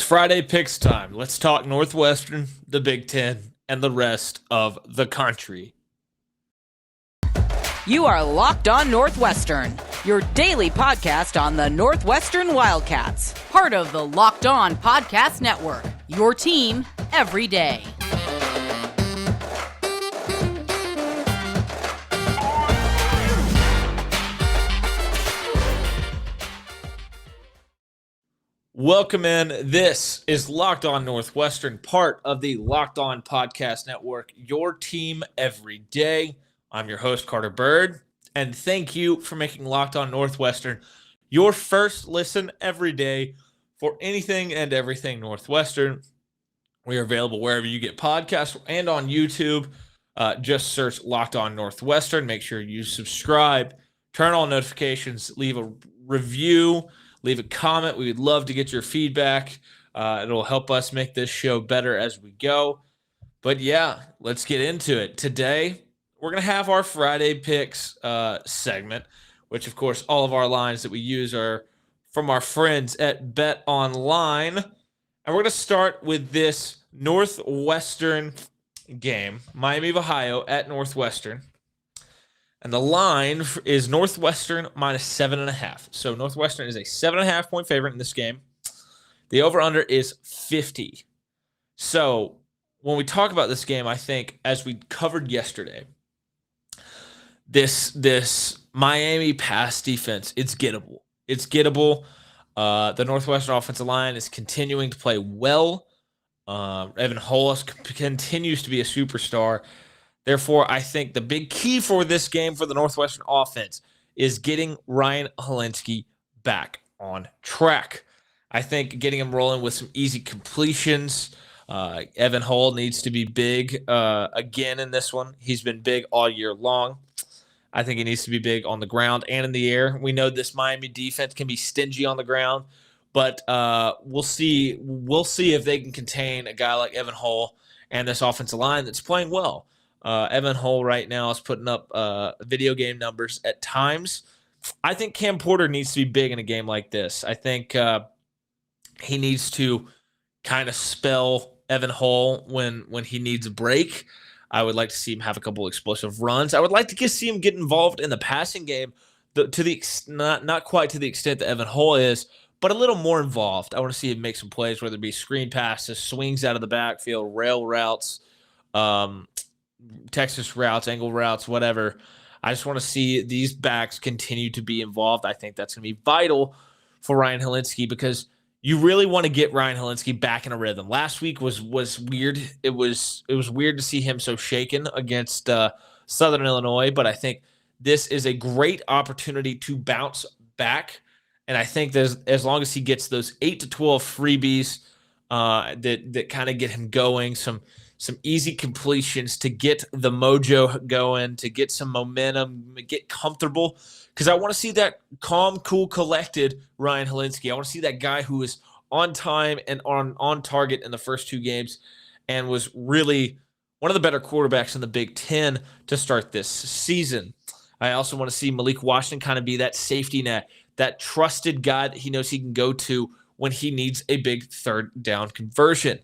Friday picks time. Let's talk Northwestern, the Big Ten, and the rest of the country. You are Locked On Northwestern, your daily podcast on the Northwestern Wildcats. Part of the Locked On Podcast Network, your team every day. Welcome in. This is Locked On Northwestern, part of the Locked On Podcast Network, your team every day. I'm your host, Carter Bird, and thank you for making Locked On Northwestern your first listen every day for anything and everything Northwestern. We are available wherever you get podcasts and on YouTube. Just search Locked On Northwestern. Make sure you subscribe, turn on notifications, leave a review, leave a comment. We would love to get your feedback. It'll help us make this show better as we go. But yeah, let's get into it. Today, we're going to have our Friday picks segment, which, of course, all of our lines that we use are from our friends at Bet Online. And we're going to start with this Northwestern game, Miami of Ohio at Northwestern. And the line is Northwestern minus 7.5. So Northwestern is a 7.5 point favorite in this game. The over-under is 50. So when we talk about this game, I think, as we covered yesterday, this Miami pass defense, it's gettable. It's gettable. The Northwestern offensive line is continuing to play well. Evan Hollis continues to be a superstar. Therefore, I think the big key for this game for the Northwestern offense is getting Ryan Hilinski back on track. I think getting him rolling with some easy completions. Evan Hull needs to be big again in this one. He's been big all year long. I think he needs to be big on the ground and in the air. We know this Miami defense can be stingy on the ground, but we'll see. We'll see if they can contain a guy like Evan Hull and this offensive line that's playing well. Evan Hull right now is putting up video game numbers at times. I think Cam Porter needs to be big in a game like this. I think he needs to kind of spell Evan Hull when he needs a break. I would like to see him have a couple explosive runs. I would like to see him get involved in the passing game, not quite to the extent that Evan Hull is, but a little more involved. I want to see him make some plays, whether it be screen passes, swings out of the backfield, rail routes, Texas routes, angle routes, whatever. I just want to see these backs continue to be involved. I think that's going to be vital for Ryan Hilinski because you really want to get Ryan Hilinski back in a rhythm. Last week was weird. It was weird to see him so shaken against Southern Illinois, but I think this is a great opportunity to bounce back. And I think as long as he gets those 8 to 12 freebies that kind of get him going, some easy completions to get the mojo going, to get some momentum, get comfortable. Because I want to see that calm, cool, collected Ryan Hilinski. I want to see that guy who is on time and on target in the first two games and was really one of the better quarterbacks in the Big Ten to start this season. I also want to see Malik Washington kind of be that safety net, that trusted guy that he knows he can go to when he needs a big third down conversion.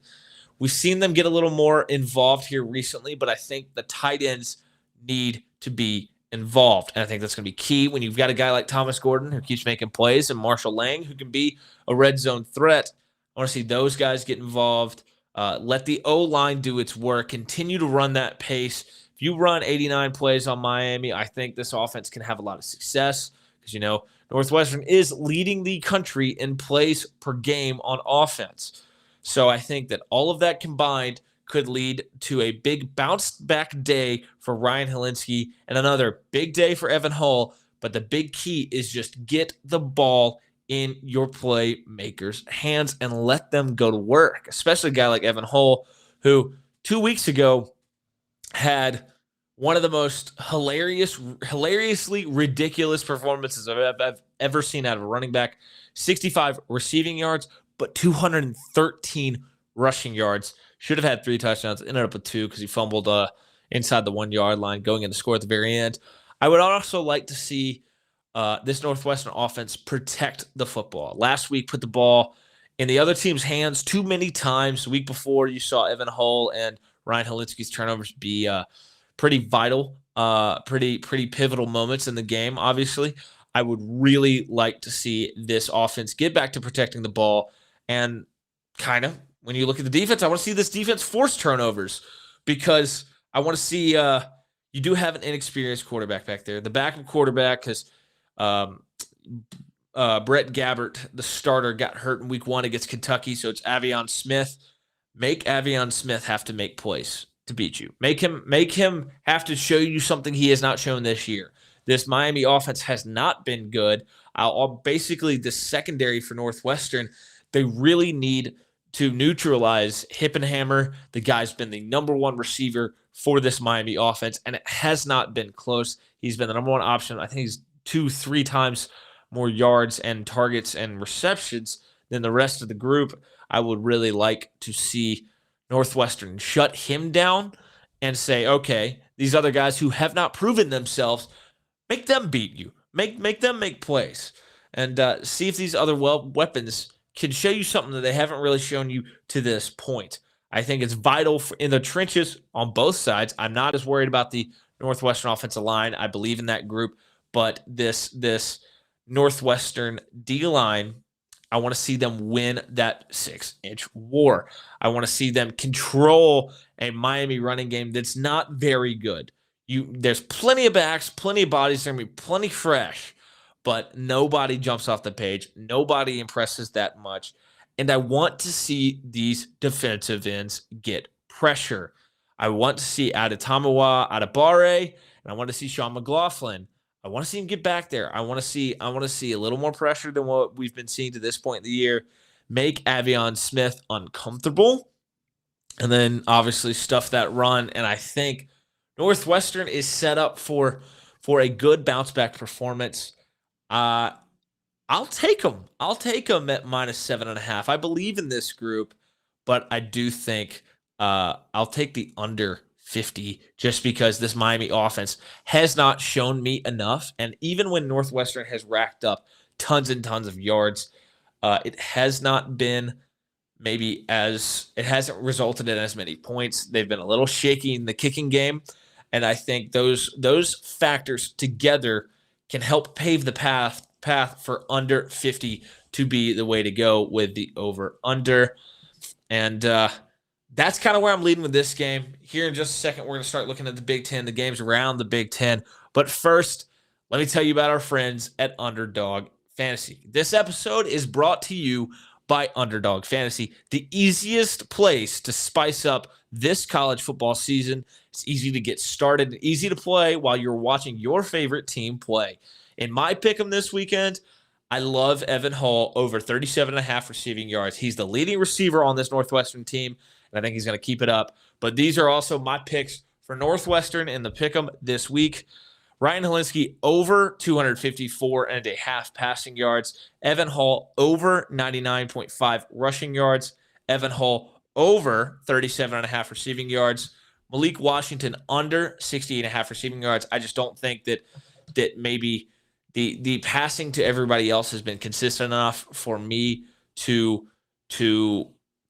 We've seen them get a little more involved here recently, but I think the tight ends need to be involved. And I think that's going to be key when you've got a guy like Thomas Gordon who keeps making plays and Marshall Lang who can be a red zone threat. I want to see those guys get involved. Let the O-line do its work. Continue to run that pace. If you run 89 plays on Miami, I think this offense can have a lot of success because, Northwestern is leading the country in plays per game on offense. So I think that all of that combined could lead to a big bounce-back day for Ryan Hilinski and another big day for Evan Hull. But the big key is just get the ball in your playmakers' hands and let them go to work, especially a guy like Evan Hull, who 2 weeks ago had one of the most hilariously ridiculous performances I've ever seen out of a running back. 65 receiving yards, but 213 rushing yards. Should have had 3 touchdowns. Ended up with 2 because he fumbled inside the 1-yard line going in to score at the very end. I would also like to see this Northwestern offense protect the football. Last week, put the ball in the other team's hands too many times. The week before, you saw Evan Hull and Ryan Helinski's turnovers be pretty vital, pretty pivotal moments in the game. Obviously, I would really like to see this offense get back to protecting the ball, and kind of when you look at the defense, I want to see this defense force turnovers, because I want to see you do have an inexperienced quarterback back there. The backup quarterback, because Brett Gabbert, the starter, got hurt in week 1 against Kentucky, so it's Avion Smith. Make Avion Smith have to make plays to beat you. Make him have to show you something he has not shown this year. This Miami offense has not been good. Basically, the secondary for Northwestern, they really need to neutralize Hippenhammer. The guy's been the number 1 receiver for this Miami offense, and it has not been close. He's been the number 1 option. I think he's 2-3 times more yards and targets and receptions than the rest of the group. I would really like to see Northwestern shut him down and say, okay, these other guys who have not proven themselves, make them beat you. Make them make plays. And see if these other weapons can show you something that they haven't really shown you to this point. I think it's vital in the trenches on both sides. I'm not as worried about the Northwestern offensive line. I believe in that group. But this Northwestern D-line, I want to see them win that 6-inch war. I want to see them control a Miami running game that's not very good. There's plenty of backs, plenty of bodies. They're going to be plenty fresh, but nobody jumps off the page. Nobody impresses that much. And I want to see these defensive ends get pressure. I want to see Adetomiwa Adebare, and I want to see Sean McLaughlin. I want to see him get back there. I want to see a little more pressure than what we've been seeing to this point in the year. Make Avion Smith uncomfortable, and then obviously stuff that run. And I think Northwestern is set up for a good bounce back performance. I'll take them. I'll take them at -7.5. I believe in this group, but I do think I'll take the under 50 just because this Miami offense has not shown me enough. And even when Northwestern has racked up tons and tons of yards, it has not been it hasn't resulted in as many points. They've been a little shaky in the kicking game. And I think those factors together can help pave the path for under 50 to be the way to go with the over-under. And that's kind of where I'm leading with this game. Here in just a second, we're going to start looking at the Big Ten, the games around the Big Ten. But first, let me tell you about our friends at Underdog Fantasy. This episode is brought to you by Underdog Fantasy, the easiest place to spice up this college football season. It's easy to get started and easy to play while you're watching your favorite team play. In my pick'em this weekend, I love Evan Hull over 37.5 receiving yards. He's the leading receiver on this Northwestern team, and I think he's going to keep it up. But these are also my picks for Northwestern in the pick'em this week. Ryan Helinski over 254.5 passing yards. Evan Hull over 99.5 rushing yards. Evan Hull over 37.5 receiving yards. Malik Washington under 68.5 receiving yards. I just don't think that maybe the passing to everybody else has been consistent enough for me to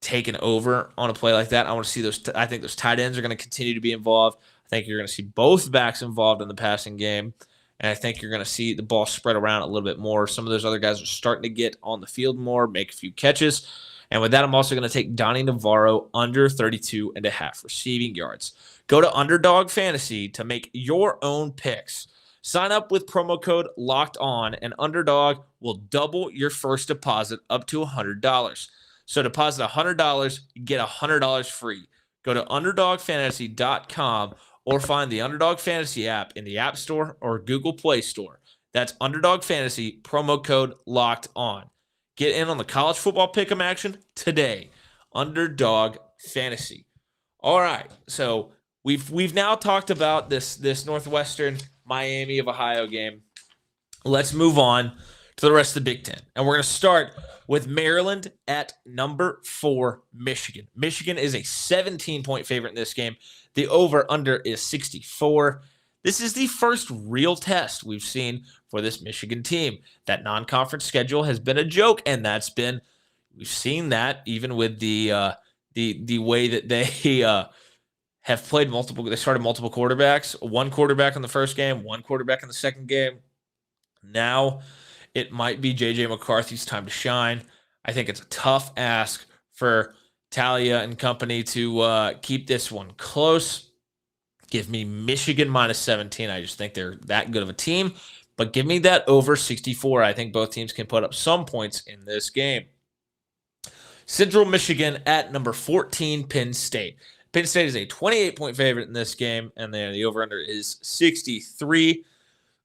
take an over on a play like that. I want to see those. I think those tight ends are going to continue to be involved. I think you're going to see both backs involved in the passing game, and I think you're going to see the ball spread around a little bit more. Some of those other guys are starting to get on the field more, make a few catches. And with that, I'm also going to take Donnie Navarro under 32.5 receiving yards. Go to Underdog Fantasy to make your own picks. Sign up with promo code Locked On, and Underdog will double your first deposit up to $100. So deposit $100, you get $100 free. Go to UnderdogFantasy.com or find the Underdog Fantasy app in the App Store or Google Play Store. That's Underdog Fantasy, promo code Locked On. Get in on the college football pick'em action today. Underdog Fantasy. All right, so we've now talked about this Northwestern Miami of Ohio game. Let's move on to the rest of the Big Ten. And we're going to start with Maryland at number 4, Michigan. Michigan is a 17-point favorite in this game. The over-under is 64. This is the first real test we've seen for this Michigan team. That non-conference schedule has been a joke, and that's been, We've seen that even with the way that they have played multiple. They started multiple quarterbacks. One quarterback in the first game, one quarterback in the second game. Now it might be JJ McCarthy's time to shine. I think it's a tough ask for Talia and company to keep this one close. Give me Michigan minus 17. I just think they're that good of a team. But give me that over 64. I think both teams can put up some points in this game. Central Michigan at number 14, Penn State. Penn State is a 28-point favorite in this game, and then the over-under is 63.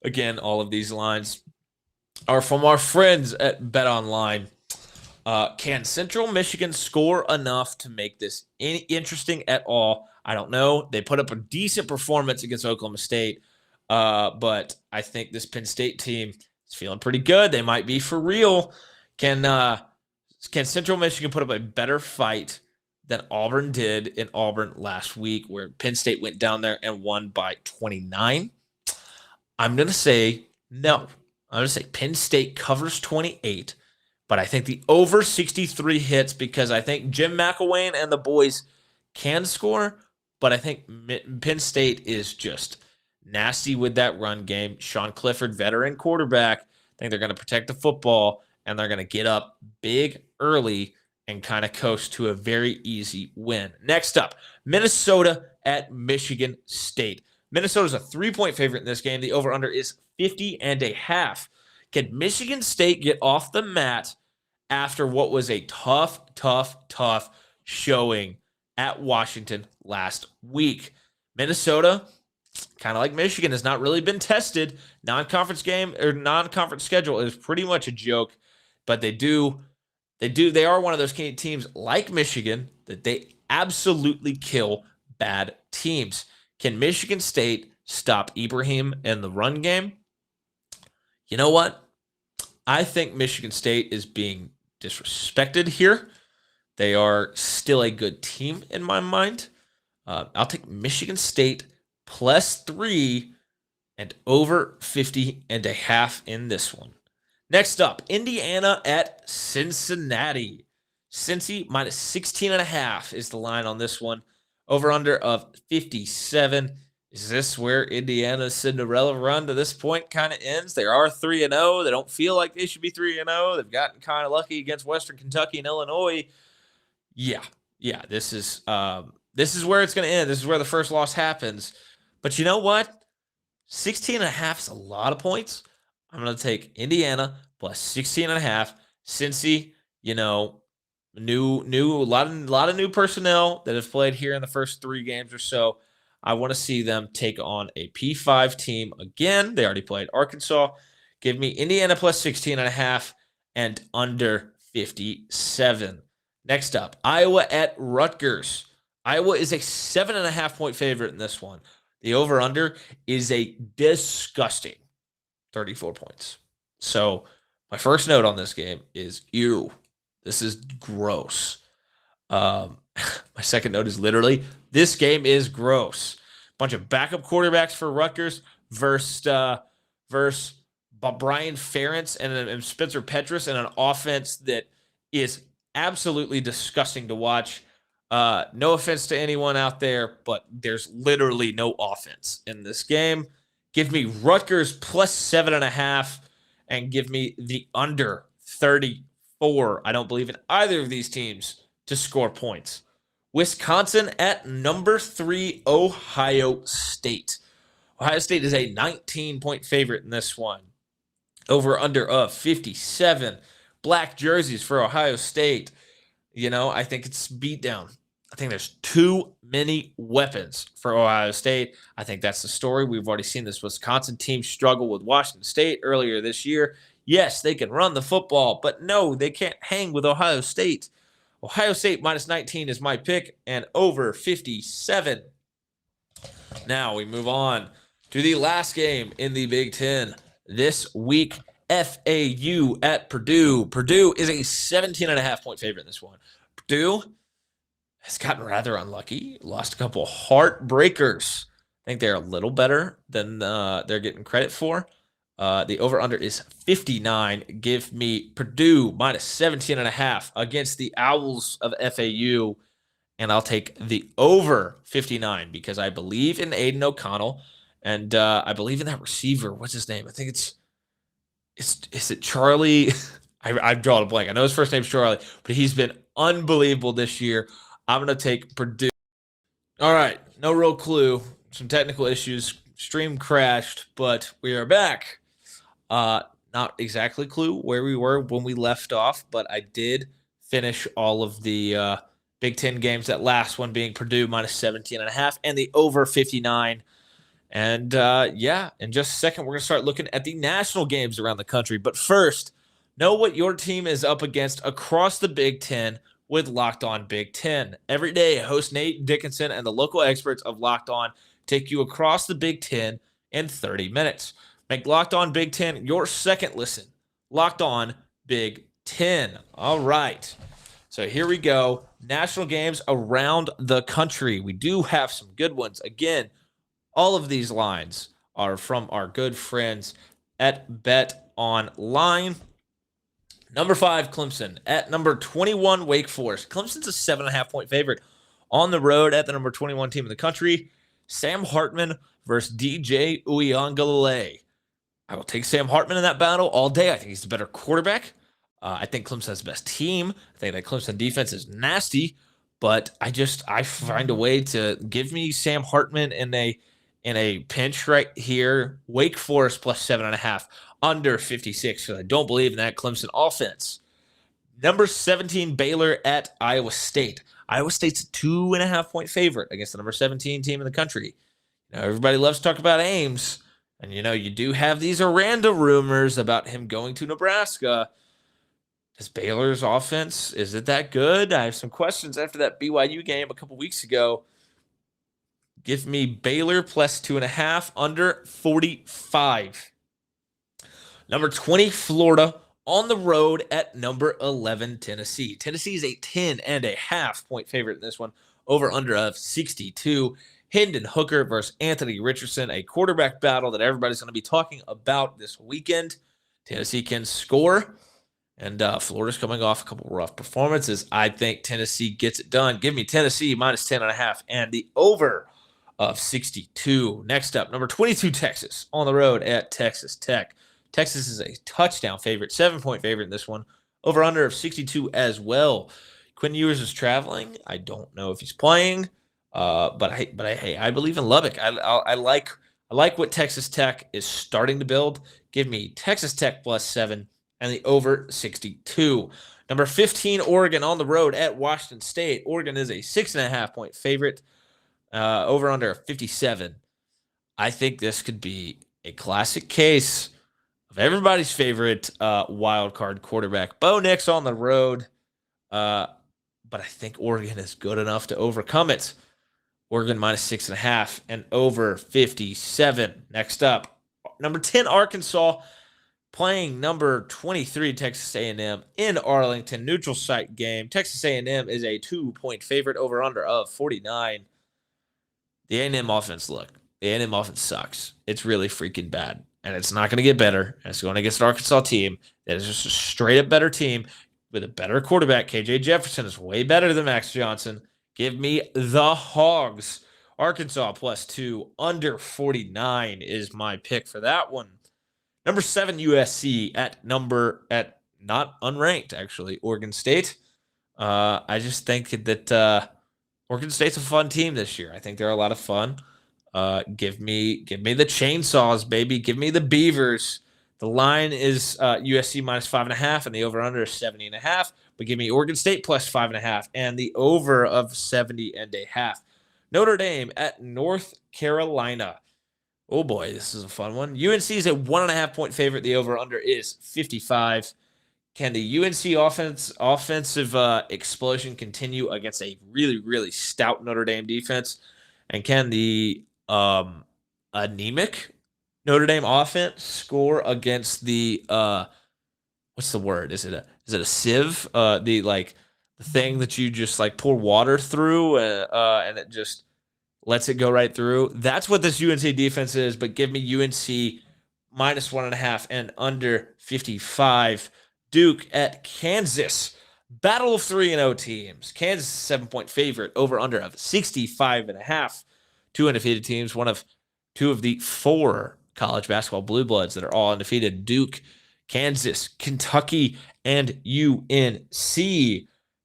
Again, all of these lines are from our friends at BetOnline. Can Central Michigan score enough to make this interesting at all? I don't know. They put up a decent performance against Oklahoma State, but I think this Penn State team is feeling pretty good. They might be for real. Can Central Michigan put up a better fight than Auburn did in Auburn last week, where Penn State went down there and won by 29? I'm going to say no. I'm going to say Penn State covers 28, but I think the over 63 hits because I think Jim McElwain and the boys can score, but I think Penn State is just nasty with that run game. Sean Clifford, veteran quarterback, I think they're going to protect the football, and they're going to get up big early and kind of coast to a very easy win. Next up, Minnesota at Michigan State. Minnesota's a 3-point favorite in this game. The over-under is 50.5. Can Michigan State get off the mat after what was a tough showing at Washington last week? Minnesota, kind of like Michigan, has not really been tested. Non-conference game or non-conference schedule is pretty much a joke, but they are one of those teams like Michigan that they absolutely kill bad teams. Can Michigan State stop Ibrahim in the run game? You know what? I think Michigan State is being disrespected here. They are still a good team in my mind. I'll take Michigan State plus 3 and over 50.5 in this one. Next up, Indiana at Cincinnati. Cincy minus 16.5 is the line on this one. Over under of 57. Is this where Indiana's Cinderella run to this point kind of ends? They are 3-0. They don't feel like they should be 3-0. They've gotten kind of lucky against Western Kentucky and Illinois. Yeah. This is where it's going to end. This is where the first loss happens. But you know what? 16.5 is a lot of points. I'm going to take Indiana plus 16.5. Cincy, a lot of new personnel that have played here in the first 3 games or so. I want to see them take on a P5 team again. They already played Arkansas. Give me Indiana plus 16.5 and under 57. Next up, Iowa at Rutgers. Iowa is a 7.5-point favorite in this one. The over-under is a disgusting 34 points. So my first note on this game is, ew, this is gross. My second note is literally, this game is gross. Bunch of backup quarterbacks for Rutgers versus Brian Ferentz and Spencer Petras in an offense that is absolutely disgusting to watch. No offense to anyone out there, but there's literally no offense in this game. Give me Rutgers plus 7.5 and give me the under 34. I don't believe in either of these teams to score points. Wisconsin at number 3, Ohio State. Ohio State is a 19-point favorite in this one. Over under of 57. Black jerseys for Ohio State. I think it's beat down. I think there's too many weapons for Ohio State. I think that's the story. We've already seen this Wisconsin team struggle with Washington State earlier this year. Yes, they can run the football, but no, they can't hang with Ohio State. Ohio State minus 19 is my pick and over 57. Now we move on to the last game in the Big Ten this week. FAU at Purdue. Purdue is a 17.5-point favorite in this one. Purdue has gotten rather unlucky. Lost a couple heartbreakers. I think they're a little better than they're getting credit for. The over-under is 59. Give me Purdue minus 17.5 against the Owls of FAU. And I'll take the over 59 because I believe in Aiden O'Connell. And I believe in that receiver. What's his name? I think is it Charlie? I've drawn a blank. I know his first name's Charlie, but he's been unbelievable this year. I'm going to take Purdue. All right. No real clue. Some technical issues. Stream crashed, but we are back. Not exactly clue where we were when we left off, but I did finish all of the Big Ten games. That last one being Purdue minus 17.5 and the over 59. And in just a second, we're going to start looking at the national games around the country. But first, know what your team is up against across the Big Ten with Locked On Big Ten. Every day, host Nate Dickinson and the local experts of Locked On take you across the Big Ten in 30 minutes. Make Locked On Big Ten your second listen. Locked On Big Ten. All right. So here we go. National games around the country. We do have some good ones. Again, all of these lines are from our good friends at Bet Online. Number 5, Clemson. At number 21, Wake Forest. Clemson's a 7.5-point favorite on the road at the number 21 team in the country. Sam Hartman versus DJ Uiagalelei. I will take Sam Hartman in that battle all day. I think he's the better quarterback. I think Clemson has the best team. I think that Clemson defense is nasty, but I find a way to give me Sam Hartman in a pinch right here. Wake Forest plus 7.5 under 56 because I don't believe in that Clemson offense. Number 17, Baylor at Iowa State. Iowa State's a 2.5-point favorite against the number 17 team in the country. Everybody loves to talk about Ames. And, you do have these Aranda rumors about him going to Nebraska. Is Baylor's offense, is it that good? I have some questions after that BYU game a couple weeks ago. Give me Baylor plus 2.5 under 45. Number 20, Florida on the road at number 11, Tennessee. Tennessee is a 10.5-point favorite in this one. Over under of 62. Hendon Hooker versus Anthony Richardson, a quarterback battle that everybody's going to be talking about this weekend. Tennessee can score, and Florida's coming off a couple rough performances. I think Tennessee gets it done. Give me Tennessee minus 10.5 and the over of 62. Next up, number 22, Texas on the road at Texas Tech. Texas is a touchdown favorite, 7-point favorite in this one. Over under of 62 as well. Quinn Ewers is traveling. I don't know if he's playing. But I believe in Lubbock. I like what Texas Tech is starting to build. Give me Texas Tech plus 7 and the over 62. Number 15, Oregon on the road at Washington State. Oregon is a 6.5-point favorite. Over under 57. I think this could be a classic case of everybody's favorite wild card quarterback. Bo Nix on the road. But I think Oregon is good enough to overcome it. Oregon minus 6.5 and over 57. Next up, number 10, Arkansas playing number 23, Texas A&M in Arlington. Neutral site game. Texas A&M is a 2-point favorite. Over under of 49. The A&M offense, the A&M offense sucks. It's really freaking bad, and it's not going to get better. And it's going against an Arkansas team that is just a straight-up better team with a better quarterback. KJ Jefferson is way better than Max Johnson. Give me the Hogs. Arkansas plus 2 under 49 is my pick for that one. Number 7, USC at not unranked, actually, Oregon State. I just think that Oregon State's a fun team this year. I think they're a lot of fun. Give me the chainsaws, baby. Give me the Beavers. The line is USC minus 5.5, and the over/under is 70.5. But give me Oregon State plus 5.5, and the over of 70.5. Notre Dame at North Carolina. Oh boy, this is a fun one. UNC is a 1.5-point favorite. The over/under is 55. Can the UNC offensive explosion continue against a really, really stout Notre Dame defense? And can the anemic Notre Dame offense score against the what's the word? Is it a sieve? The thing that you just pour water through and it just lets it go right through. That's what this UNC defense is. But give me UNC -1.5 and under 55. Duke at Kansas. Battle of 3-0 teams. Kansas 7-point favorite. Over under of 65.5. Two undefeated teams. One of two of the four college basketball blue bloods that are all undefeated. Duke, Kansas, Kentucky, and UNC.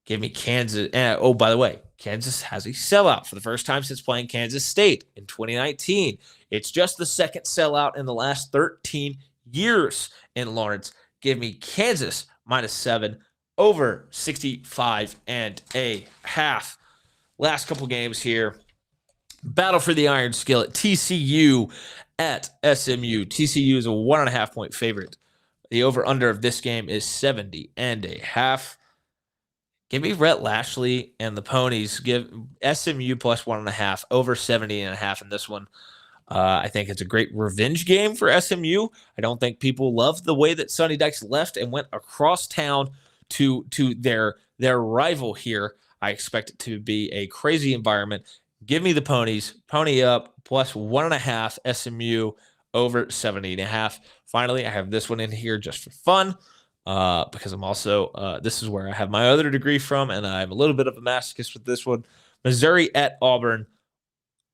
Give me Kansas. Oh, by the way, Kansas has a sellout for the first time since playing Kansas State in 2019. It's just the second sellout in the last 13 years in Lawrence. Give me Kansas -7 over 65.5. Last couple games here. Battle for the Iron Skillet. TCU at SMU. TCU is a 1.5-point favorite. The over-under of this game is 70.5. Give me Rhett Lashley and the Ponies. Give SMU plus 1.5 over 70.5 in this one. I think it's a great revenge game for SMU. I don't think people love the way that Sonny Dykes left and went across town to their rival here. I expect it to be a crazy environment. Give me the Ponies. Pony up plus 1.5 SMU over 70.5. Finally, I have this one in here just for fun. Because I'm also, this is where I have my other degree from, and I'm a little bit of a masochist with this one. Missouri at Auburn.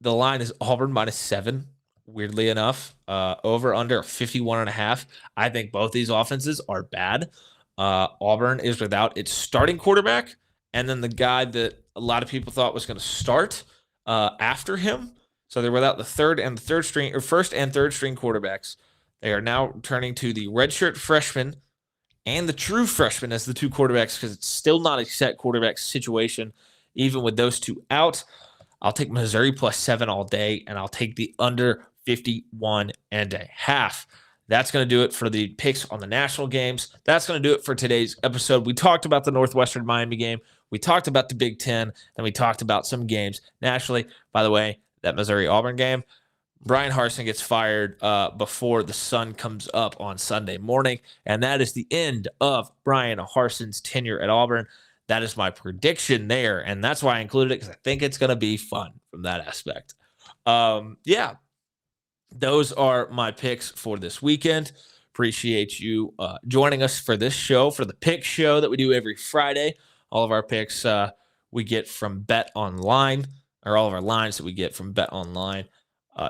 The line is Auburn -7, weirdly enough. Over under 51.5. I think both these offenses are bad. Auburn is without its starting quarterback, and then the guy that a lot of people thought was going to start after him. So they're without the first and third string quarterbacks. They are now turning to the redshirt freshman and the true freshman as the two quarterbacks because it's still not a set quarterback situation, even with those two out. I'll take Missouri +7 all day, and I'll take the under 51.5. That's going to do it for the picks on the national games. That's going to do it for today's episode. We talked about the Northwestern Miami game. We talked about the Big Ten, and we talked about some games nationally. By the way, that Missouri-Auburn game, Brian Harsin gets fired before the sun comes up on Sunday morning, and that is the end of Brian Harsin's tenure at Auburn. That is my prediction there, and that's why I included it because I think it's going to be fun from that aspect. Yeah, those are my picks for this weekend. Appreciate you joining us for this show, for the pick show that we do every Friday. All of our picks we get from Bet Online, or all of our lines that we get from Bet Online.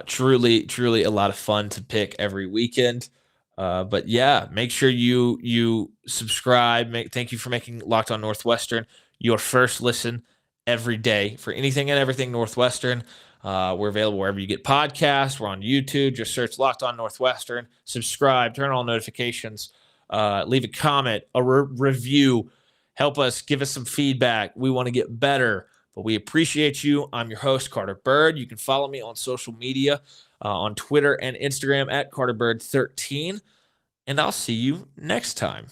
Truly a lot of fun to pick every weekend. But yeah, make sure you subscribe. Thank you for making Locked On Northwestern your first listen every day for anything and everything Northwestern. We're available wherever you get podcasts. We're on YouTube. Just search Locked On Northwestern. Subscribe. Turn on notifications. Leave a comment, a review. Help us. Give us some feedback. We want to get better. But we appreciate you. I'm your host, Carter Bird. You can follow me on social media on Twitter and Instagram at CarterBird13. And I'll see you next time.